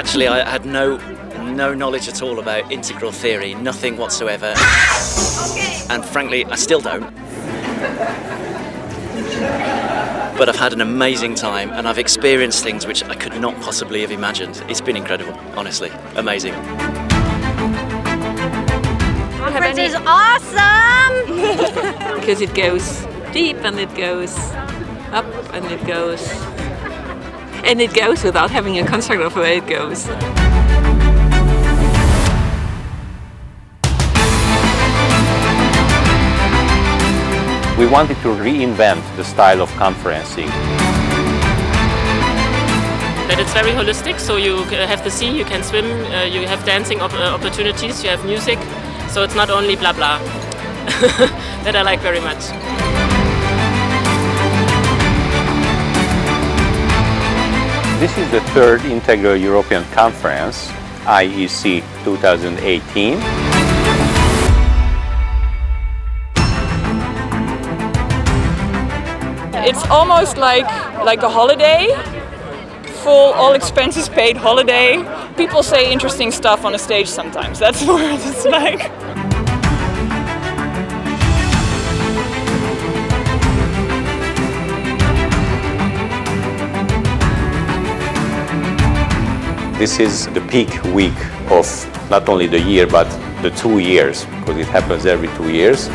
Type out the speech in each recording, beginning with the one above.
Actually, I had no knowledge at all about integral theory, nothing whatsoever. And frankly, I still don't. But I've had an amazing time and I've experienced things which I could not possibly have imagined. It's been incredible, honestly, amazing. Conference is awesome! Because it goes deep and it goes up and it goes without having a concept of where it goes. We wanted to reinvent the style of conferencing. That it's very holistic, so you have the sea, you can swim, you have dancing opportunities, you have music, so it's not only blah blah. That I like very much. This is the third Integral European Conference, IEC 2018. It's almost like a holiday, full all expenses paid holiday. People say interesting stuff on a stage sometimes. That's what it's like. This is the peak week of not only the year but the 2 years, because it happens every 2 years.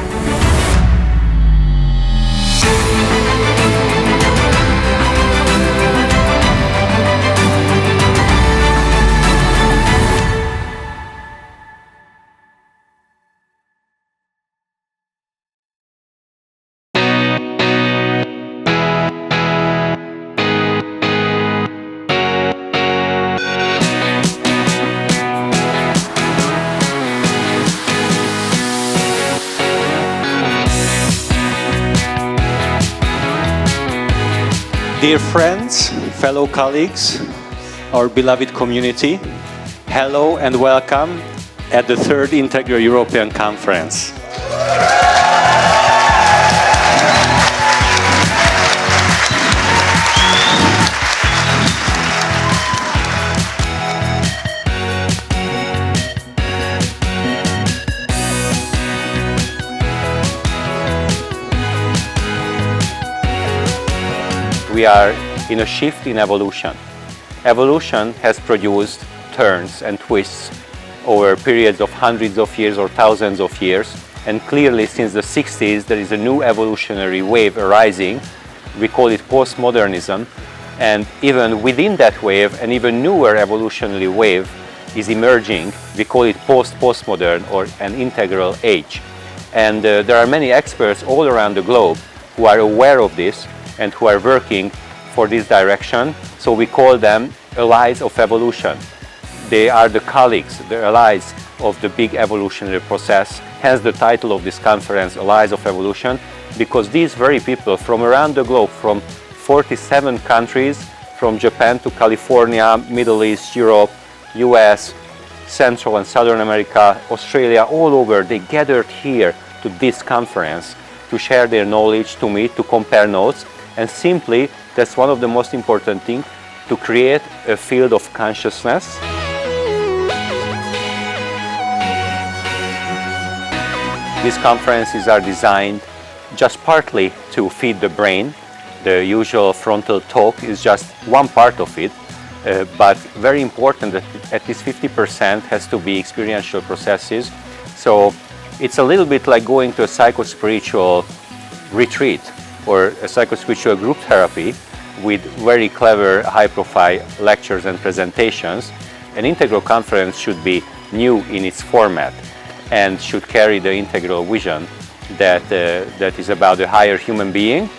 Dear friends, fellow colleagues, our beloved community, hello and welcome at the third Integral European Conference. We are in a shift in evolution. Evolution has produced turns and twists over periods of hundreds of years or thousands of years, and clearly since the 60s there is a new evolutionary wave arising. We call it postmodernism, and even within that wave an even newer evolutionary wave is emerging. We call it postmodern or an integral age. And there are many experts all around the globe who are aware of this and who are working for this direction. So we call them allies of evolution. They are the colleagues, the allies of the big evolutionary process. Hence the title of this conference, Allies of Evolution, because these very people from around the globe, from 47 countries, from Japan to California, Middle East, Europe, US, Central and Southern America, Australia, all over, they gathered here to this conference to share their knowledge, to meet, to compare notes. And simply, that's one of the most important things, to create a field of consciousness. These conferences are designed just partly to feed the brain. The usual frontal talk is just one part of it, but very important that at least 50% has to be experiential processes. So it's a little bit like going to a psycho-spiritual retreat or a psycho-spiritual group therapy with very clever, high-profile lectures and presentations. An integral conference should be new in its format and should carry the integral vision that is about the higher human being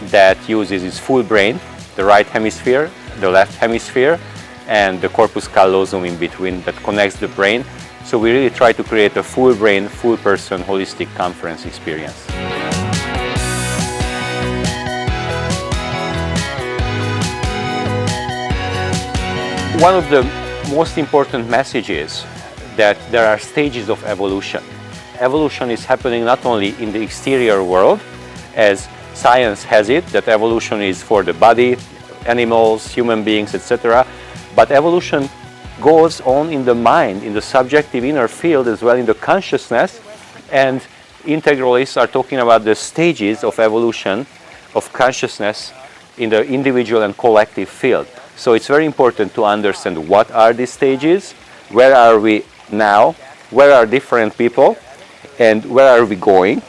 that uses its full brain, the right hemisphere, the left hemisphere, and the corpus callosum in between that connects the brain. So we really try to create a full brain, full person, holistic conference experience. One of the most important messages that there are stages of evolution. Evolution is happening not only in the exterior world, as science has it, that evolution is for the body, animals, human beings, etc. But evolution goes on in the mind, in the subjective inner field as well, in the consciousness. And integralists are talking about the stages of evolution of consciousness in the individual and collective field. So it's very important to understand what are these stages, where are we now, where are different people, and where are we going.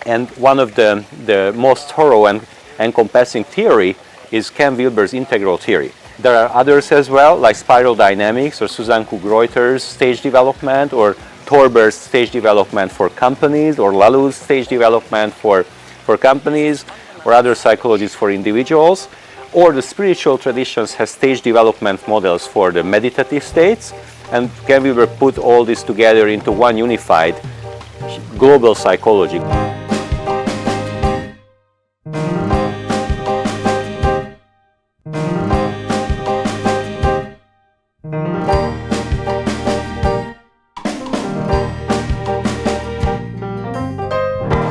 And one of the most thorough and encompassing theory is Ken Wilber's integral theory. There are others as well, like spiral dynamics or Susan Cook-Reuter's stage development, or Torber's stage development for companies, or Laloux's stage development for companies, or other psychologists for individuals. Or the spiritual traditions have stage development models for the meditative states, and Ken Wilber put all this together into one unified global psychology.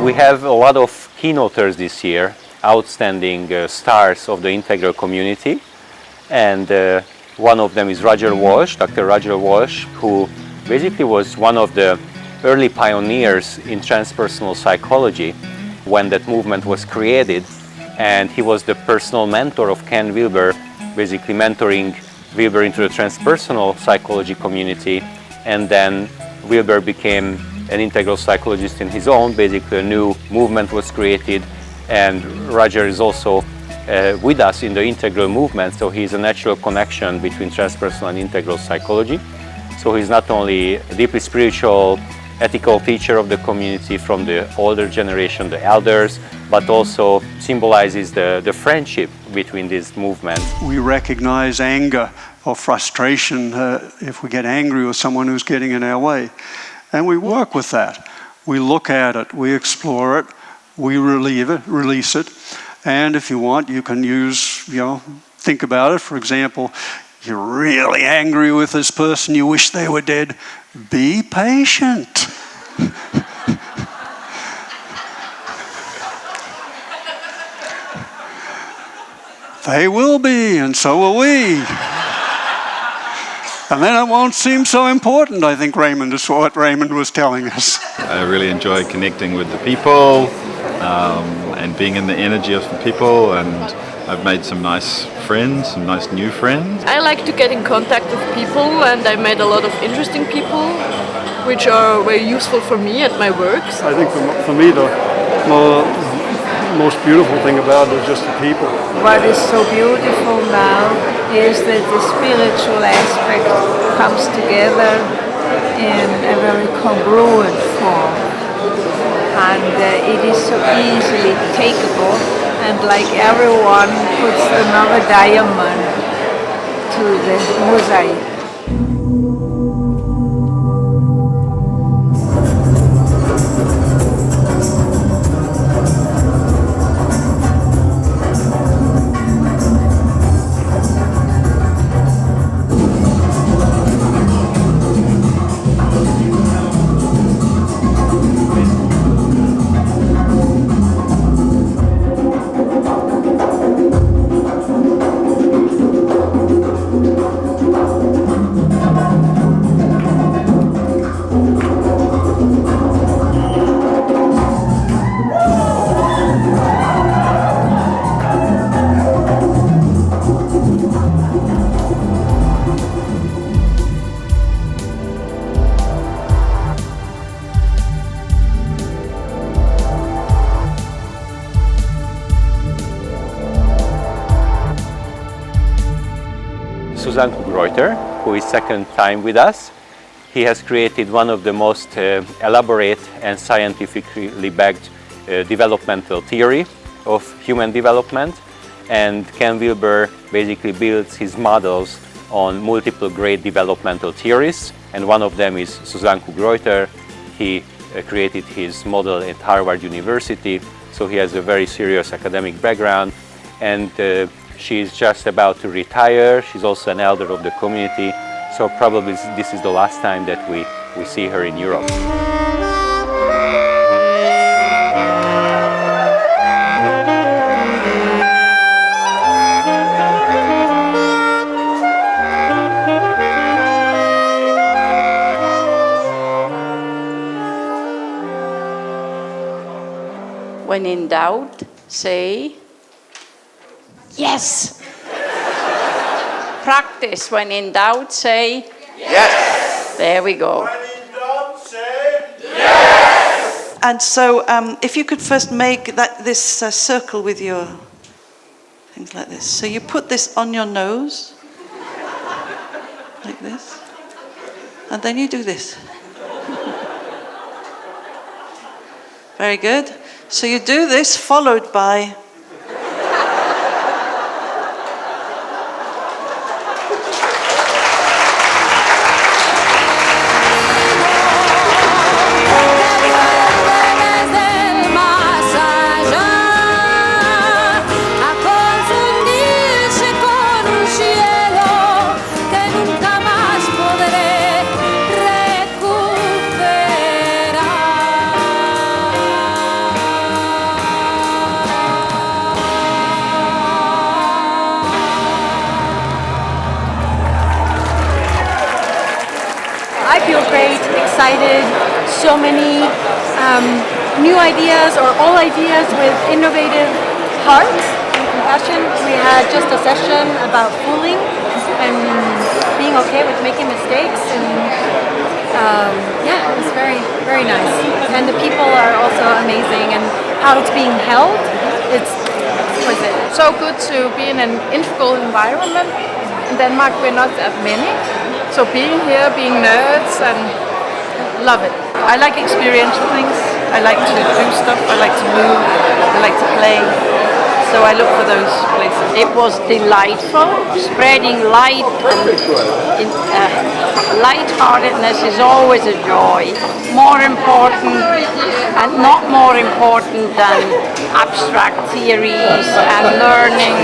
We have a lot of keynoters this year, outstanding stars of the integral community, and one of them is Roger Walsh, Dr. Roger Walsh, who basically was one of the early pioneers in transpersonal psychology when that movement was created, and he was the personal mentor of Ken Wilber, basically mentoring Wilber into the transpersonal psychology community, and then Wilber became an integral psychologist in his own. Basically a new movement was created, and Roger is also with us in the integral movement, so he's a natural connection between transpersonal and integral psychology. So he's not only a deeply spiritual, ethical teacher of the community from the older generation, the elders, but also symbolizes the friendship between these movements. We recognize anger or frustration if we get angry with someone who's getting in our way. And we work with that. We look at it, we explore it, we release it. And if you want, you can use, think about it. For example, you're really angry with this person, you wish they were dead. Be patient. They will be, and so will we. And then it won't seem so important, I think Raymond is what Raymond was telling us. I really enjoy connecting with the people and being in the energy of the people, and I've made some nice friends, some nice new friends. I like to get in contact with people, and I met a lot of interesting people which are very useful for me at my work. I think for me the most beautiful thing about it is just the people. What is so beautiful now is that the spiritual aspect comes together in a very congruent form, and it is so easily takeable, and like everyone puts another diamond to the mosaic. Susan Cook-Reuter, who is second time with us. He has created one of the most elaborate and scientifically backed developmental theory of human development, and Ken Wilber basically builds his models on multiple great developmental theories, and one of them is Susan Cook-Reuter. He created his model at Harvard University, so he has a very serious academic background, and she's just about to retire. She's also an elder of the community, so probably this is the last time that we see her in Europe. doubt, say yes. Practice. When in doubt, say yes. There we go. When in doubt, say yes. And so, if you could first make this circle with your things like this. So you put this on your nose, like this, and then you do this. Very good. So you do this, followed by I feel great, excited, so many new ideas or all ideas with innovative heart and compassion. We had just a session about fooling and being okay with making mistakes, and yeah, it was very, very nice. And the people are also amazing, and how it's being held, it's exquisite. So good to be in an integral environment. In Denmark we're not that many. So being here, being nerds, and love it. I like experiential things. I like to do stuff. I like to move. I like to play. So I look for those places. It was delightful. Spreading light and lightheartedness is always a joy. More important and not more important than abstract theories and learning.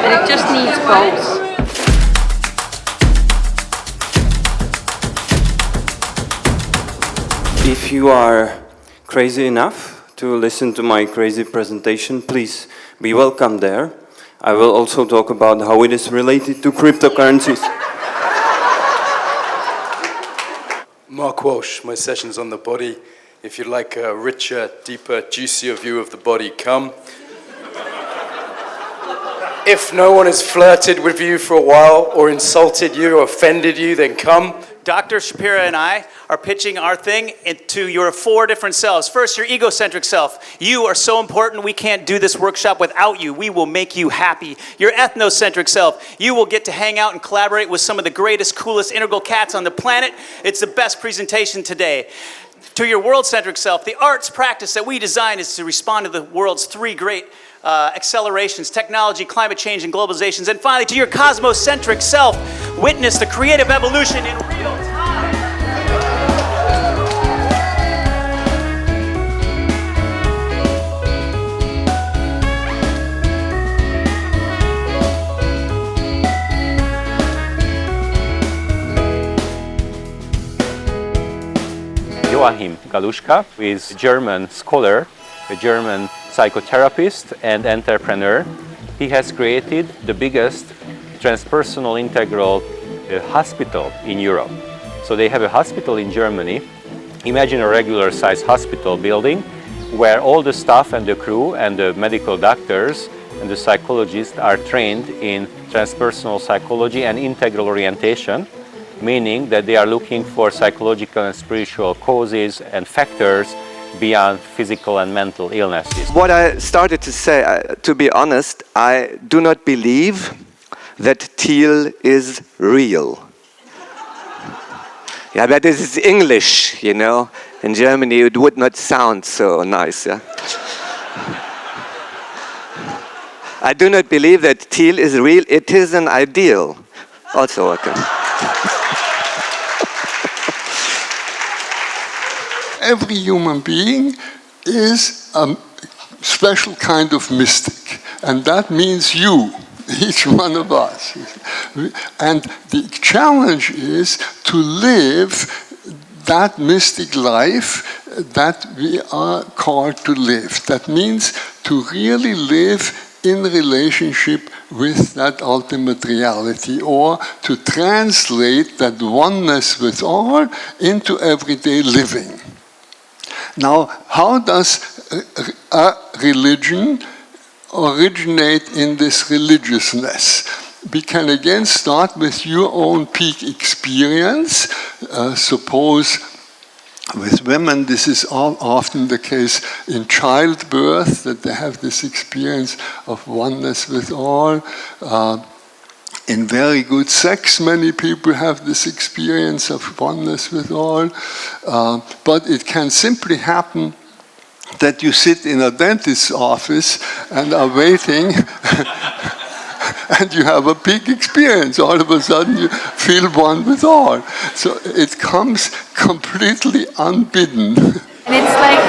But it just needs both. If you are crazy enough to listen to my crazy presentation, please be welcome there. I will also talk about how it is related to cryptocurrencies. Mark Walsh, my session's on the body. If you'd like a richer, deeper, juicier view of the body, come. If no one has flirted with you for a while, or insulted you, or offended you, then come. Dr. Shapira and I are pitching our thing into your 4 different selves. First, your egocentric self. You are so important, we can't do this workshop without you. We will make you happy. Your ethnocentric self. You will get to hang out and collaborate with some of the greatest, coolest integral cats on the planet. It's the best presentation today. To your world-centric self, the arts practice that we design is to respond to the world's 3 great accelerations: technology, climate change, and globalizations. And finally, to your cosmocentric self, witness the creative evolution in real time. Joachim Galuschka is a German scholar, a German psychotherapist and entrepreneur. He has created the biggest transpersonal integral hospital in Europe. So they have a hospital in Germany. Imagine a regular size hospital building where all the staff and the crew and the medical doctors and the psychologists are trained in transpersonal psychology and integral orientation, meaning that they are looking for psychological and spiritual causes and factors beyond physical and mental illnesses. What I started to say, to be honest, I do not believe that teal is real. Yeah, but this is English, you know. In Germany it would not sound so nice. Yeah? I do not believe that teal is real. It is an ideal. Also, okay. Every human being is a special kind of mystic, and that means you, each one of us. And the challenge is to live that mystic life that we are called to live. That means to really live in relationship with that ultimate reality, or to translate that oneness with all into everyday living. Now, how does religion originate in this religiousness. We can again start with your own peak experience. Suppose with women, this is often the case in childbirth, that they have this experience of oneness with all. In very good sex, many people have this experience of oneness with all. But it can simply happen that you sit in a dentist's office and are waiting and you have a big experience. All of a sudden you feel one with all. So it comes completely unbidden. And it's like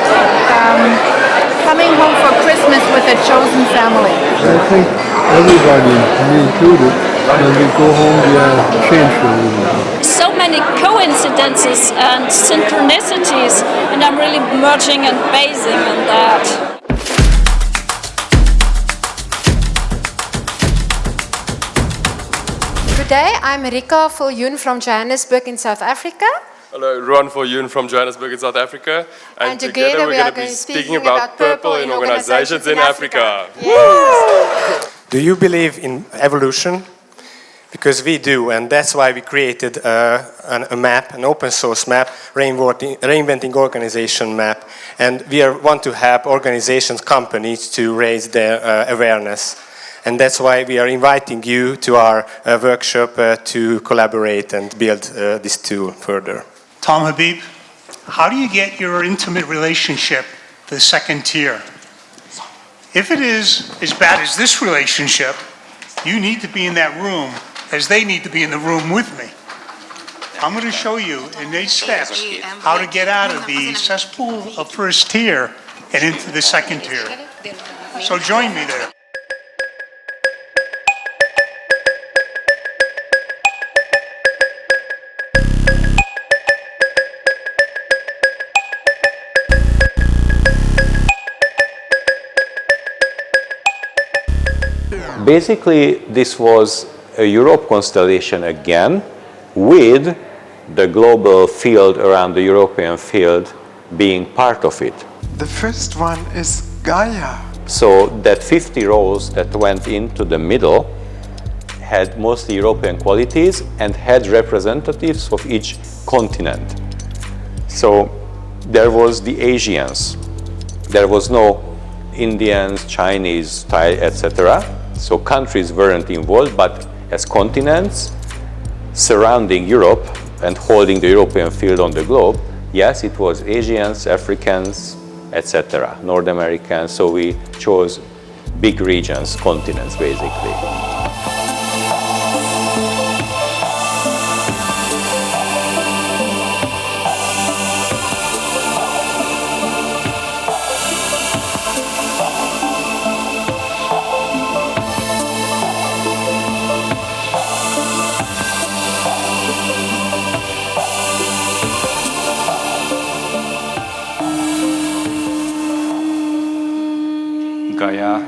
coming home for Christmas with a chosen family. I think everybody, me included, when we go home we are changed a little. So many coincidences and synchronicities, and I'm really merging and basing on that. Good day, I'm Rika Viljoen from Johannesburg in South Africa. Hello, Ron Viljoen from Johannesburg in South Africa. And together we're going to be speaking about purple in organizations in Africa. Yes. Do you believe in evolution? Because we do, and that's why we created a map, an open source map, reinventing organization map. And we want to help organizations, companies to raise their awareness. And that's why we are inviting you to our workshop to collaborate and build this tool further. Tom Habib, how do you get your intimate relationship the second tier? If it is as bad as this relationship, you need to be in that room as they need to be in the room with me. I'm going to show you in 8 steps how to get out of the cesspool of first tier and into the second tier. So join me there. Basically, this was a Europe constellation again, with the global field around the European field being part of it. The first one is Gaia. So that 50 rows that went into the middle had mostly European qualities and had representatives of each continent. So there was the Asians. There was no Indians, Chinese, Thai, etc. So countries weren't involved, but as continents surrounding Europe and holding the European field on the globe, yes, it was Asians, Africans, etc., North Americans. So we chose big regions, continents, basically. Gaia,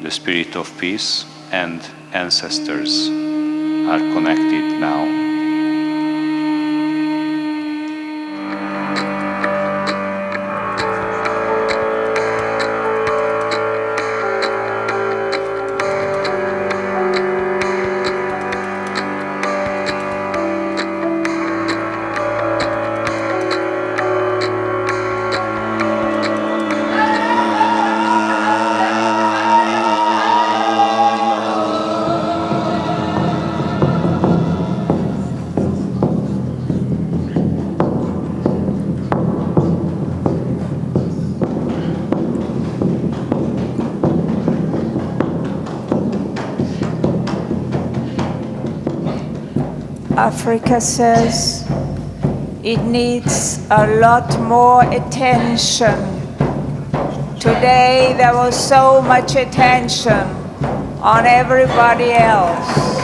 the spirit of peace, and ancestors are connected now. Africa says it needs a lot more attention. Today there was so much attention on everybody else.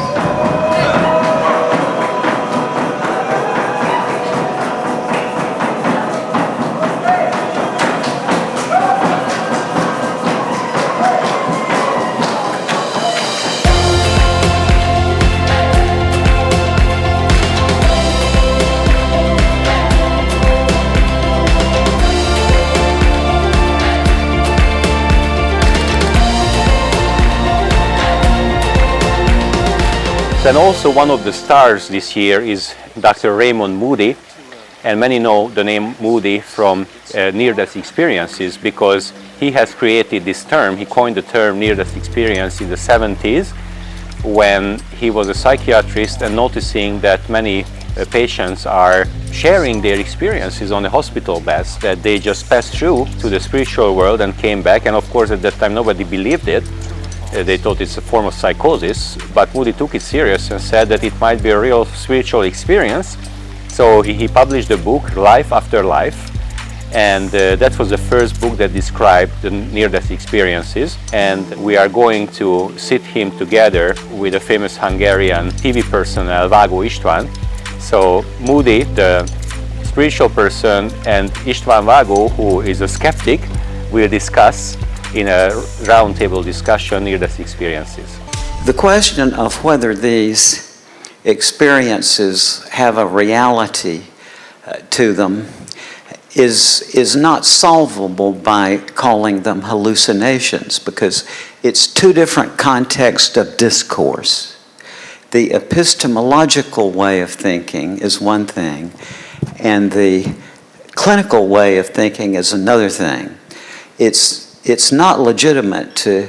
And also one of the stars this year is Dr. Raymond Moody, and many know the name Moody from near-death experiences because he has created this term. He coined the term near-death experience in the 70s when he was a psychiatrist and noticing that many patients are sharing their experiences on the hospital beds, that they just passed through to the spiritual world and came back. And of course at that time nobody believed it. They thought it's a form of psychosis, but Moody took it serious and said that it might be a real spiritual experience. So he published a book, Life After Life, and that was the first book that described the near-death experiences. And we are going to sit him together with a famous Hungarian TV personnel, Vágó István. So Moody, the spiritual person, and István Vágó, who is a skeptic, will discuss in a roundtable discussion near-death experiences. The question of whether these experiences have a reality to them is not solvable by calling them hallucinations, because it's two different contexts of discourse. The epistemological way of thinking is one thing, and the clinical way of thinking is another thing. It's not legitimate to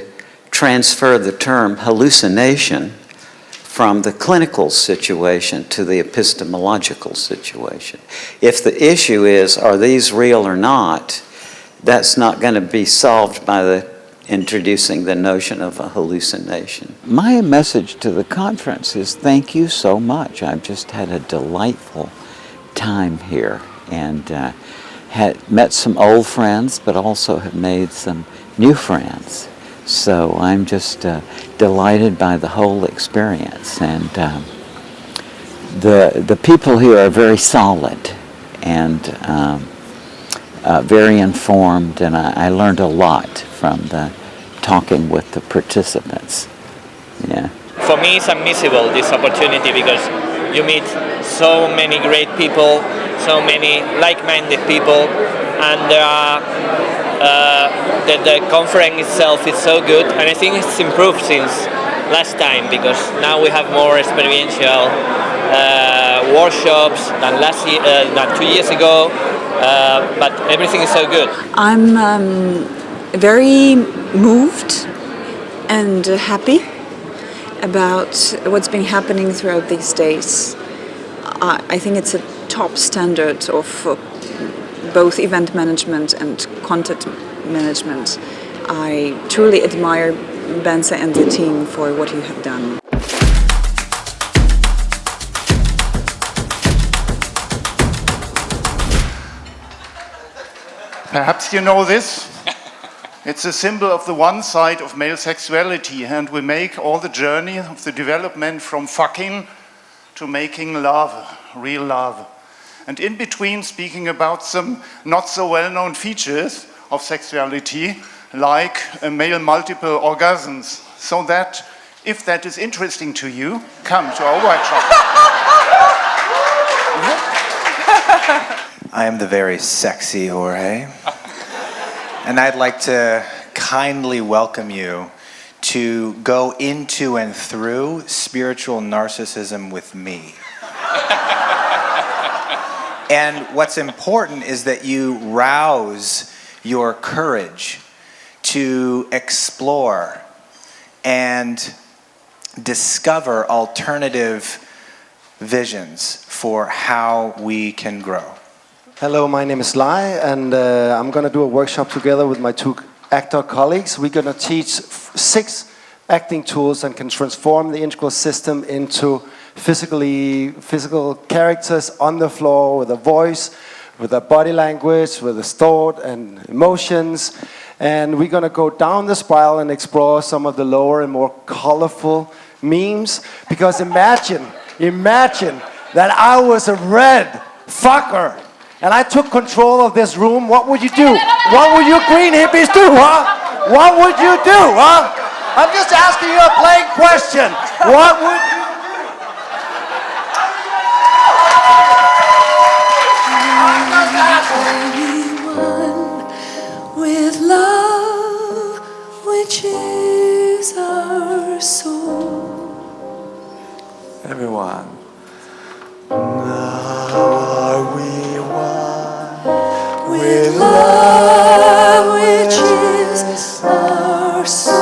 transfer the term hallucination from the clinical situation to the epistemological situation. If the issue is, are these real or not, that's not going to be solved by introducing the notion of a hallucination. My message to the conference is thank you so much. I've just had a delightful time here and had met some old friends, but also have made some new friends. So I'm just delighted by the whole experience, and the people here are very solid and very informed, and I learned a lot from talking with the participants. Yeah. For me, it's unmissable, this opportunity, because you meet so many great people, so many like-minded people, and the conference itself is so good, and I think it's improved since last time, because now we have more experiential workshops than than 2 years ago, but everything is so good. I'm very moved and happy about what's been happening throughout these days. I think it's a top standard of both event management and content management. I truly admire Bence and the team for what you have done. Perhaps you know this. It's a symbol of the one side of male sexuality, and we make all the journey of the development from fucking to making love, real love. And in between, speaking about some not so well-known features of sexuality, like male multiple orgasms, so that if that is interesting to you, come to our workshop. I am the very sexy Jorge, and I'd like to kindly welcome you to go into and through spiritual narcissism with me. And what's important is that you rouse your courage to explore and discover alternative visions for how we can grow. Hello, my name is Lai, and I'm going to do a workshop together with my two actor colleagues. We're going to teach 6 acting tools and can transform the integral system into physical characters on the floor with a voice, with a body language, with a thought and emotions. And we're going to go down the spiral and explore some of the lower and more colorful memes. Because imagine that I was a red fucker and I took control of this room. What would you do? What would you green hippies do, huh? What would you do, huh? I'm just asking you a plain question. What would you do? With love, which is our soul, Everyone. Now are we one with love which is our souls.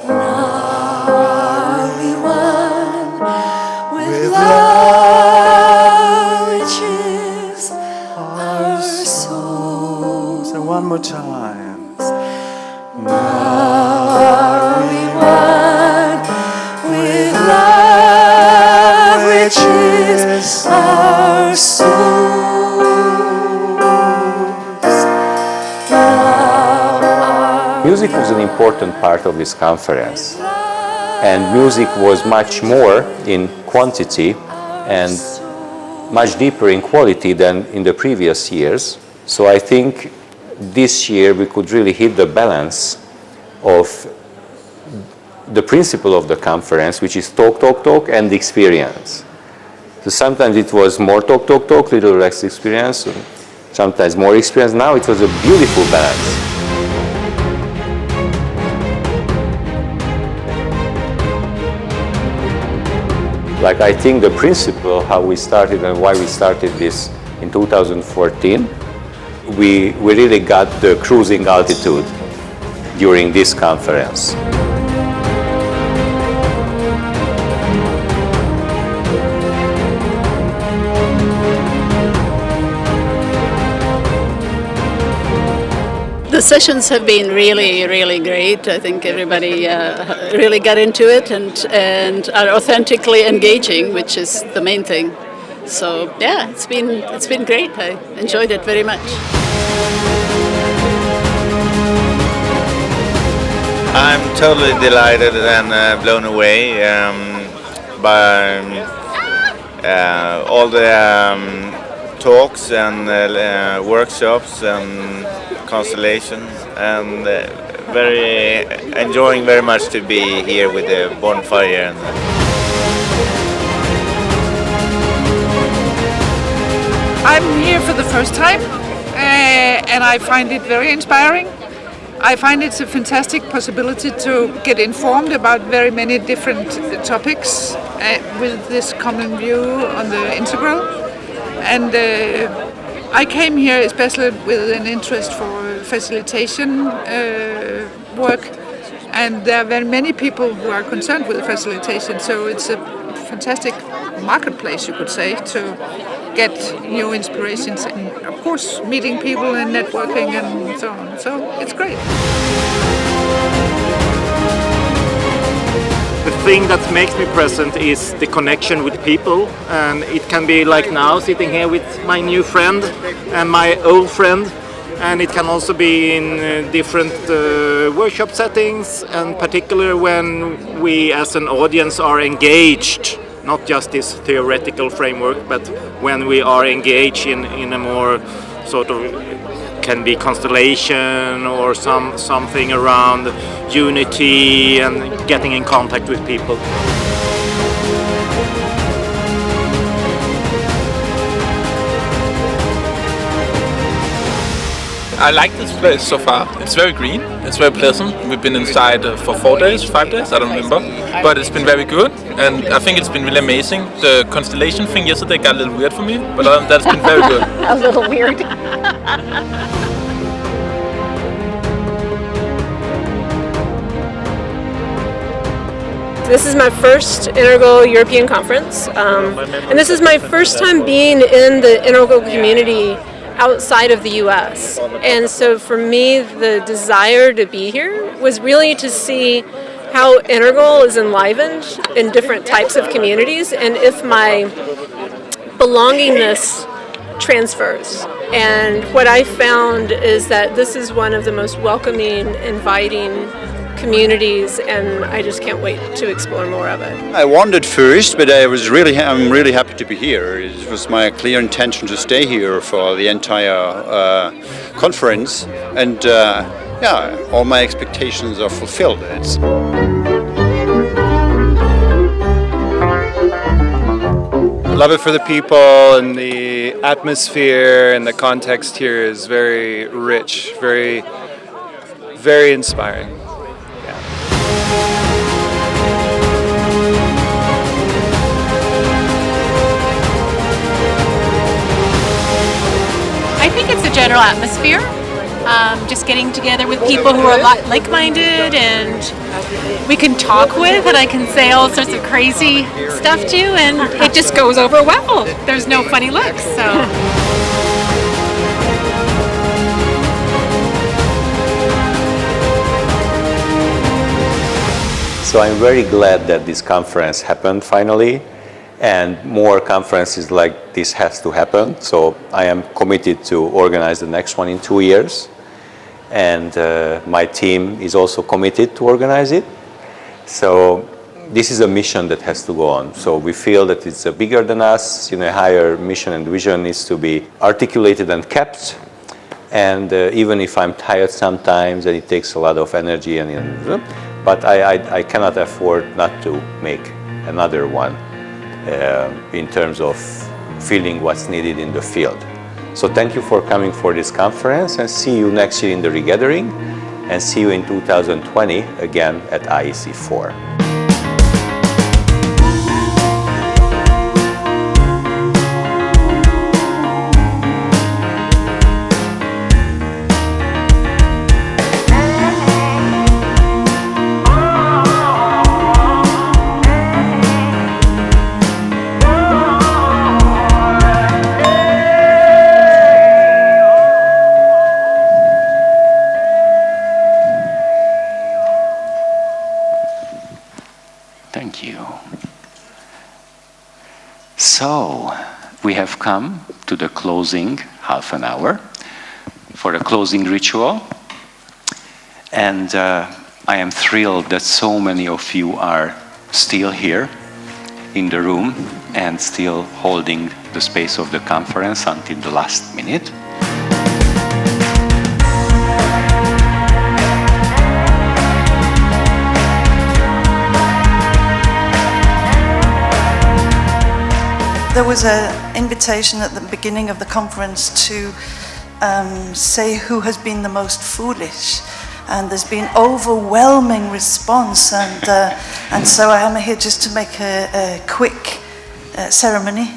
Now are we one with love which is our souls. And one more time. Now are we one with love which is our souls. Music was an important part of this conference, and music was much more in quantity and much deeper in quality than in the previous years. So I think this year we could really hit the balance of the principle of the conference, which is talk, talk, talk, and experience. So sometimes it was more talk, talk, talk, little less experience, sometimes more experience. Now it was a beautiful balance. Like, I think the principle, how we started and why we started this in 2014, we really got the cruising altitude during this conference. The sessions have been really, really great. I think everybody really got into it and are authentically engaging, which is the main thing. So yeah, it's been great. I enjoyed it very much. I'm totally delighted and blown away by all the talks and workshops and constellation, and enjoying very much to be here with the bonfire. I'm here for the first time and I find it very inspiring. I find it's a fantastic possibility to get informed about very many different topics with this common view on the integral. And I came here especially with an interest for facilitation work, and there are very many people who are concerned with facilitation, so it's a fantastic marketplace, you could say, to get new inspirations and of course meeting people and networking and so on. So it's great. The thing that makes me present is the connection with people, and it can be like now sitting here with my new friend and my old friend, and it can also be in different workshop settings, and particularly when we as an audience are engaged, not just this theoretical framework, but when we are engaged in a more sort of, can be constellation or something around unity and getting in contact with people. I like this place so far. It's very green, it's very pleasant. We've been inside for 4 days, 5 days, I don't remember. But it's been very good, and I think it's been really amazing. The constellation thing yesterday got a little weird for me, but other than that, it's been very good. A little weird. This is my first Integral European Conference, and this is my first time being in the Integral community outside of the US. And so for me, the desire to be here was really to see how Integral is enlivened in different types of communities, and if my belongingness transfers. And what I found is that this is one of the most welcoming, inviting communities, and I just can't wait to explore more of it. I wanted first, but I'm really happy to be here. It was my clear intention to stay here for the entire conference, and yeah, all my expectations are fulfilled. Love it for the people, and the atmosphere and the context here is very rich, very inspiring. Yeah. atmosphere. Just getting together with people who are a lot like-minded and we can talk with, and I can say all sorts of crazy stuff to, and it just goes over well. There's no funny looks, so. So I'm very glad that this conference happened finally, and more conferences like this has to happen. So I am committed to organize the next one in 2 years, and my team is also committed to organize it. So this is a mission that has to go on. So we feel that it's bigger than us. A higher mission and vision needs to be articulated and kept. And even if I'm tired sometimes, and it takes a lot of energy, but I cannot afford not to make another one in terms of feeling what's needed in the field. So thank you for coming for this conference, and see you next year in the regathering, and see you in 2020 again at IEC 4. Thank you. So, we have come to the closing half an hour for the closing ritual. And I am thrilled that so many of you are still here in the room and still holding the space of the conference until the last minute. There was an invitation at the beginning of the conference to say who has been the most foolish, and there's been overwhelming response, and so I am here just to make a quick ceremony.